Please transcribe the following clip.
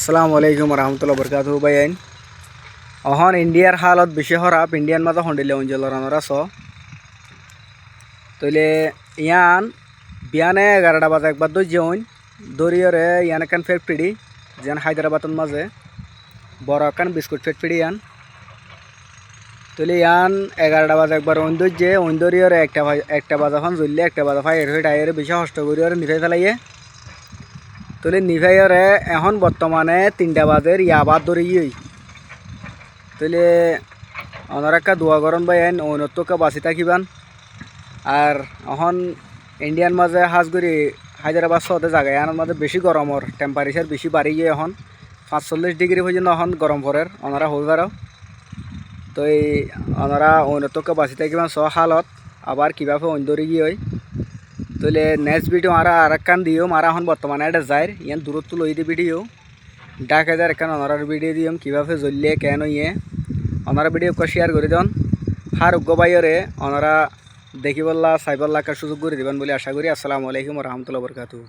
আসসালামু আলাইকুম রহমতুল্লাহ বরকাতু বাইন অহন ইন্ডিয়ার হালত বেশি খারাপ ইন্ডিয়ান মাঝে হন্ডিলে অঞ্চলের আস তইলে ইয়ান বিয়ানে 11টা বাজে একবার দই যেন দরিয়রে ইয়ান একান ফ্যাক্টরি যেন হায়দ্রাবাদের মাঝে বড় একান বিস্কুট ফ্যাক্টরি ইয়ান তইলে ইয়ান 11টা বাজে একবার যে দরিয়রে একটা বাজে এখন জ্বললে একটা বাজে ফাই হয়ে টায়ারে বেশি কষ্ট করিয়রে নিফাই ফেলাইয়ে তইলে নিফাইয়রে এখন বর্তমানে 3টা বাজের ইয়াবাদ ধরিয়েই তইলে ওনার একটা দোয়া করেন বাইন অন্যত্বকে বাঁচি থাকিবান আর এখন ইন্ডিয়ান মাঝে হাজগুড়ি হায়দ্রাবাদ শহরে জায়গায় এর মাঝে বেশি গরমর টেম্পারেচার বেশি বাড়ি গিয়ে এখন 45 ডিগ্রি পর্যন্ত এখন গরম পড়ের ওনারা হয়ে পারো তো এই ওনারা অন্যত্বকে বাঁচি থাকিবান হালত আবার কীভাবে অন্ধরি গিয়ে হয় তইলে নেক্সট ভিডিও আর একখান দিও মারা এখন বর্তমানে এটা যায় ইয়ান দূরত্ব লই দিয়ে ভিডিও ডাকে যার একখান ওনার ভিডিও দিম কীভাবে জ্বললে কেন ইয়ে ওনারা ভিডিও শেয়ার করে দেন হার উগ্র বাইরে ওনারা দেখি বললা সাইবল্লাহকে সুযোগ করে দেবেন বলে আশা করি। আসসালামু আলাইকুম রহমতুল্লাহ বরকাতু।